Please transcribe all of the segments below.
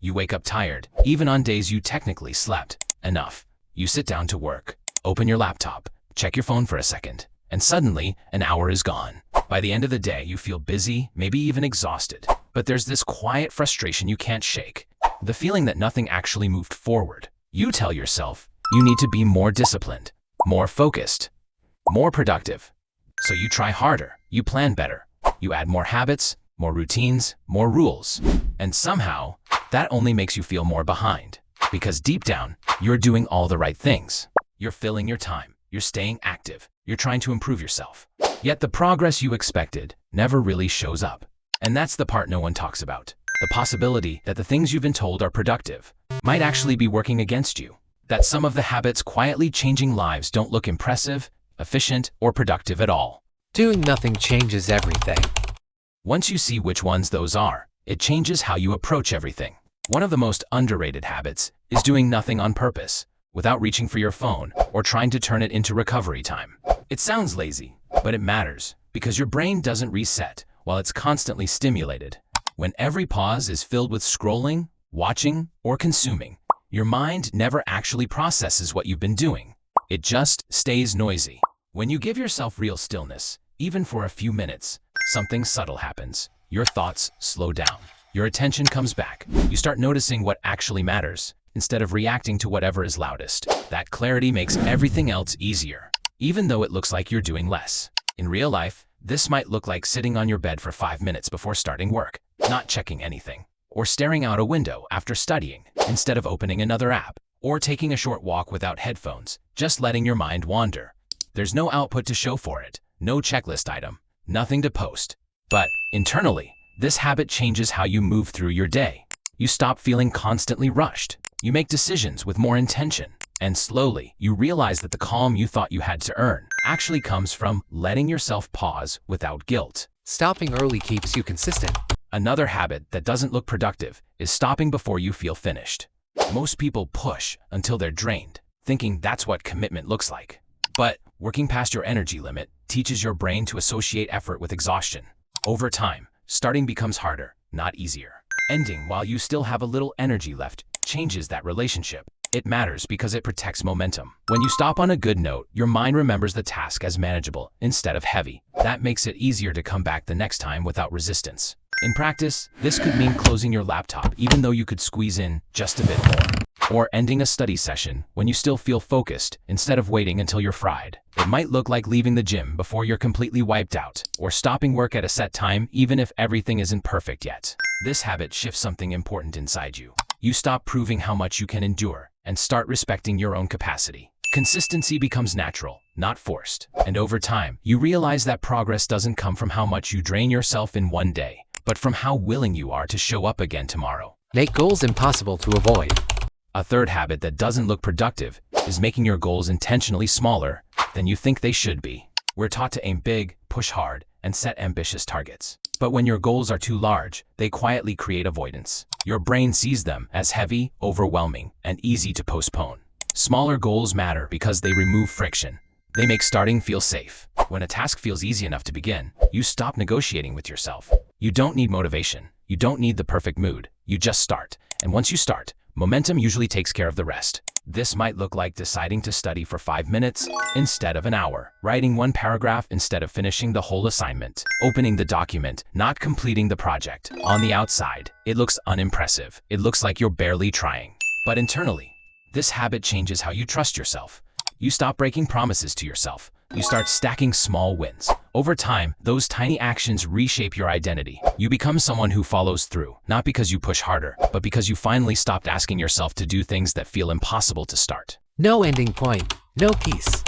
You wake up tired, even on days you technically slept enough. You sit down to work, open your laptop, check your phone for a second, and suddenly an hour is gone. By the end of the day, you feel busy, maybe even exhausted. But there's this quiet frustration you can't shake. The feeling that nothing actually moved forward. You tell yourself you need to be more disciplined, more focused, more productive. So you try harder, you plan better, you add more habits, more routines, more rules. And somehow, that only makes you feel more behind. Because deep down, you're doing all the right things. You're filling your time, you're staying active, you're trying to improve yourself. Yet the progress you expected never really shows up. And that's the part no one talks about. The possibility that the things you've been told are productive might actually be working against you. That some of the habits quietly changing lives don't look impressive, efficient, or productive at all. Doing nothing changes everything. Once you see which ones those are, it changes how you approach everything. One of the most underrated habits is doing nothing on purpose, without reaching for your phone or trying to turn it into recovery time. It sounds lazy, but it matters because your brain doesn't reset while it's constantly stimulated. When every pause is filled with scrolling, watching, or consuming, your mind never actually processes what you've been doing. It just stays noisy. When you give yourself real stillness, even for a few minutes, something subtle happens. Your thoughts slow down. Your attention comes back. You start noticing what actually matters, instead of reacting to whatever is loudest. That clarity makes everything else easier, even though it looks like you're doing less. In real life, this might look like sitting on your bed for 5 minutes before starting work, not checking anything, or staring out a window after studying, instead of opening another app, or taking a short walk without headphones, just letting your mind wander. There's no output to show for it, no checklist item, nothing to post. But internally, this habit changes how you move through your day. You stop feeling constantly rushed. You make decisions with more intention. And slowly, you realize that the calm you thought you had to earn actually comes from letting yourself pause without guilt. Stopping early keeps you consistent. Another habit that doesn't look productive is stopping before you feel finished. Most people push until they're drained, thinking that's what commitment looks like. But working past your energy limit teaches your brain to associate effort with exhaustion. Over time, starting becomes harder, not easier. Ending while you still have a little energy left changes that relationship. It matters because it protects momentum. When you stop on a good note, your mind remembers the task as manageable instead of heavy. That makes it easier to come back the next time without resistance. In practice, this could mean closing your laptop even though you could squeeze in just a bit more. Or ending a study session when you still feel focused instead of waiting until you're fried. It might look like leaving the gym before you're completely wiped out, or stopping work at a set time even if everything isn't perfect yet. This habit shifts something important inside you. You stop proving how much you can endure and start respecting your own capacity. Consistency becomes natural, not forced. And over time, you realize that progress doesn't come from how much you drain yourself in one day, but from how willing you are to show up again tomorrow. Make goals impossible to avoid. A third habit that doesn't look productive is making your goals intentionally smaller than you think they should be. We're taught to aim big, push hard, and set ambitious targets. But when your goals are too large, they quietly create avoidance. Your brain sees them as heavy, overwhelming, and easy to postpone. Smaller goals matter because they remove friction. They make starting feel safe. When a task feels easy enough to begin, you stop negotiating with yourself. You don't need motivation. You don't need the perfect mood. You just start. And once you start, momentum usually takes care of the rest. This might look like deciding to study for 5 minutes instead of an hour, writing one paragraph instead of finishing the whole assignment, opening the document, not completing the project. On the outside, it looks unimpressive. It looks like you're barely trying. But internally, this habit changes how you trust yourself. You stop breaking promises to yourself. You start stacking small wins. Over time, those tiny actions reshape your identity. You become someone who follows through, not because you push harder, but because you finally stopped asking yourself to do things that feel impossible to start. No ending point, no peace.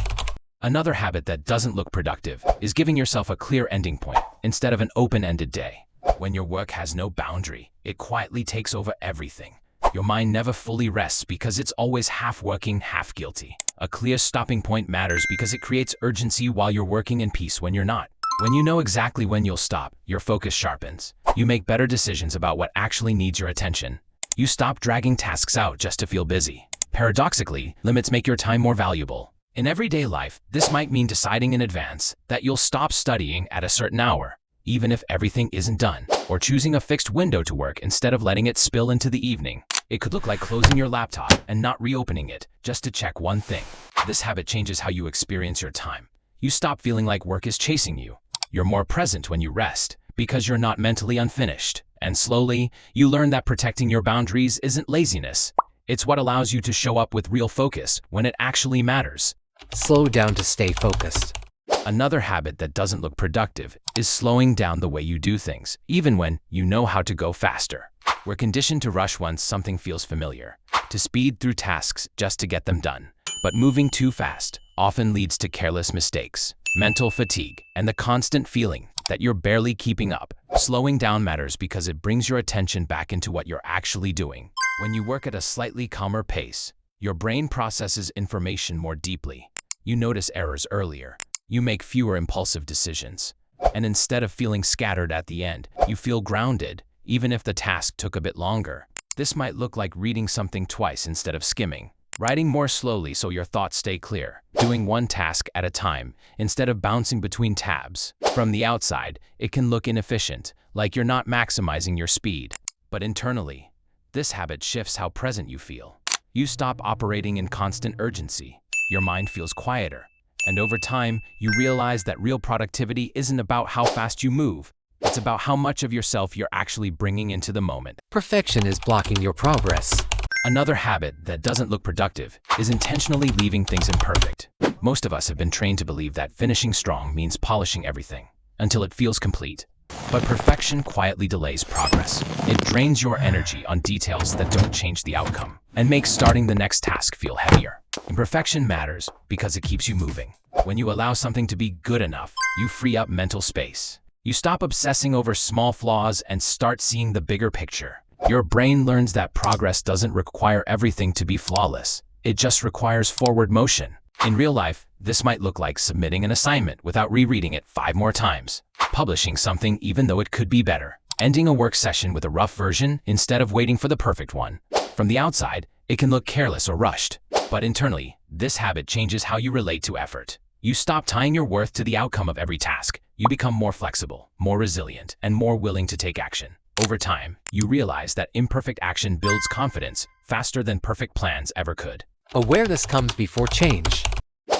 Another habit that doesn't look productive is giving yourself a clear ending point instead of an open-ended day. When your work has no boundary, it quietly takes over everything. Your mind never fully rests because it's always half working, half guilty. A clear stopping point matters because it creates urgency while you're working in peace when you're not. When you know exactly when you'll stop, your focus sharpens. You make better decisions about what actually needs your attention. You stop dragging tasks out just to feel busy. Paradoxically, limits make your time more valuable. In everyday life, this might mean deciding in advance that you'll stop studying at a certain hour, even if everything isn't done, or choosing a fixed window to work instead of letting it spill into the evening. It could look like closing your laptop and not reopening it just to check one thing. This habit changes how you experience your time. You stop feeling like work is chasing you. You're more present when you rest because you're not mentally unfinished. And slowly, you learn that protecting your boundaries isn't laziness. It's what allows you to show up with real focus when it actually matters. Slow down to stay focused. Another habit that doesn't look productive is slowing down the way you do things, even when you know how to go faster. We're conditioned to rush once something feels familiar, to speed through tasks just to get them done. But moving too fast often leads to careless mistakes, mental fatigue, and the constant feeling that you're barely keeping up. Slowing down matters because it brings your attention back into what you're actually doing. When you work at a slightly calmer pace, your brain processes information more deeply. You notice errors earlier. You make fewer impulsive decisions. And instead of feeling scattered at the end, you feel grounded, even if the task took a bit longer. This might look like reading something twice instead of skimming, writing more slowly so your thoughts stay clear, doing one task at a time instead of bouncing between tabs. From the outside, it can look inefficient, like you're not maximizing your speed. But internally, this habit shifts how present you feel. You stop operating in constant urgency. Your mind feels quieter. And over time, you realize that real productivity isn't about how fast you move. It's about how much of yourself you're actually bringing into the moment. Perfection is blocking your progress. Another habit that doesn't look productive is intentionally leaving things imperfect. Most of us have been trained to believe that finishing strong means polishing everything until it feels complete. But perfection quietly delays progress. It drains your energy on details that don't change the outcome and makes starting the next task feel heavier. Imperfection matters because it keeps you moving. When you allow something to be good enough, you free up mental space. You stop obsessing over small flaws and start seeing the bigger picture. Your brain learns that progress doesn't require everything to be flawless. It just requires forward motion. In real life, this might look like submitting an assignment without rereading it 5 more times, publishing something even though it could be better, ending a work session with a rough version instead of waiting for the perfect one. From the outside, it can look careless or rushed, but internally, this habit changes how you relate to effort. You stop tying your worth to the outcome of every task. You become more flexible, more resilient, and more willing to take action. Over time, you realize that imperfect action builds confidence faster than perfect plans ever could. Awareness comes before change.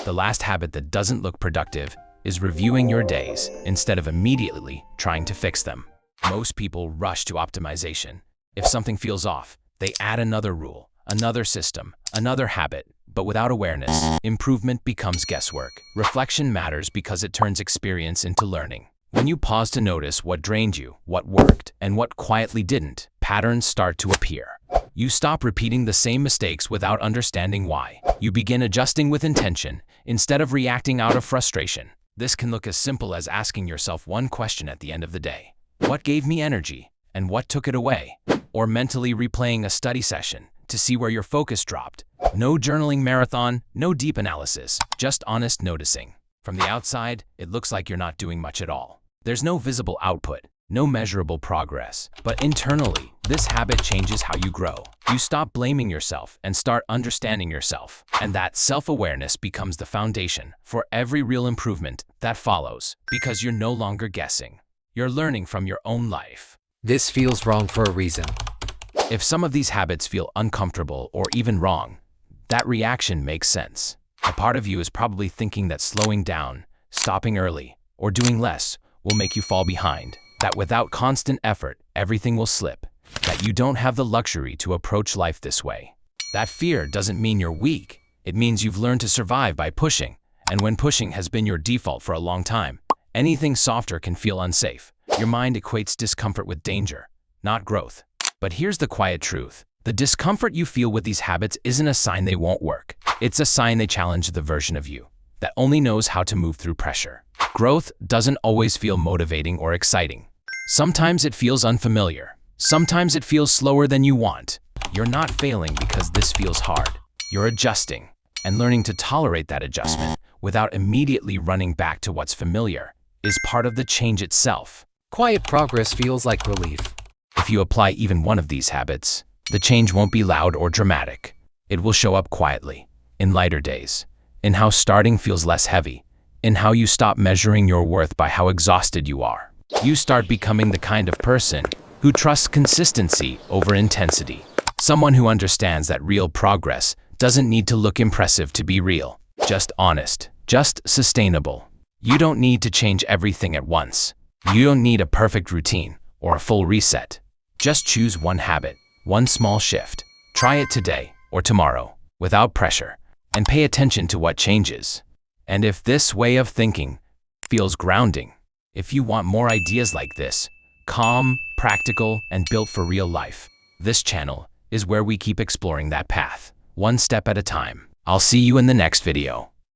The last habit that doesn't look productive is reviewing your days instead of immediately trying to fix them. Most people rush to optimization. If something feels off, they add another rule, another system, another habit. But without awareness, improvement becomes guesswork. Reflection matters because it turns experience into learning. When you pause to notice what drained you, what worked, and what quietly didn't, patterns start to appear. You stop repeating the same mistakes without understanding why. You begin adjusting with intention instead of reacting out of frustration. This can look as simple as asking yourself one question at the end of the day. What gave me energy, and what took it away? Or mentally replaying a study session to see where your focus dropped. No journaling marathon, no deep analysis, just honest noticing. From the outside, it looks like you're not doing much at all. There's no visible output, no measurable progress. But internally, this habit changes how you grow. You stop blaming yourself and start understanding yourself. And that self-awareness becomes the foundation for every real improvement that follows, because you're no longer guessing. You're learning from your own life. This feels wrong for a reason. If some of these habits feel uncomfortable or even wrong, that reaction makes sense. A part of you is probably thinking that slowing down, stopping early, or doing less will make you fall behind. That without constant effort, everything will slip. That you don't have the luxury to approach life this way. That fear doesn't mean you're weak. It means you've learned to survive by pushing. And when pushing has been your default for a long time, anything softer can feel unsafe. Your mind equates discomfort with danger, not growth. But here's the quiet truth. The discomfort you feel with these habits isn't a sign they won't work. It's a sign they challenge the version of you that only knows how to move through pressure. Growth doesn't always feel motivating or exciting. Sometimes it feels unfamiliar. Sometimes it feels slower than you want. You're not failing because this feels hard. You're adjusting and learning to tolerate that adjustment without immediately running back to what's familiar is part of the change itself. Quiet progress feels like relief. If you apply even one of these habits, the change won't be loud or dramatic. It will show up quietly, in lighter days, in how starting feels less heavy, in how you stop measuring your worth by how exhausted you are. You start becoming the kind of person who trusts consistency over intensity. Someone who understands that real progress doesn't need to look impressive to be real, just honest, just sustainable. You don't need to change everything at once. You don't need a perfect routine or a full reset. Just choose one habit, one small shift. Try it today or tomorrow, without pressure, and pay attention to what changes. And if this way of thinking feels grounding, if you want more ideas like this, calm, practical, and built for real life, this channel is where we keep exploring that path, one step at a time. I'll see you in the next video.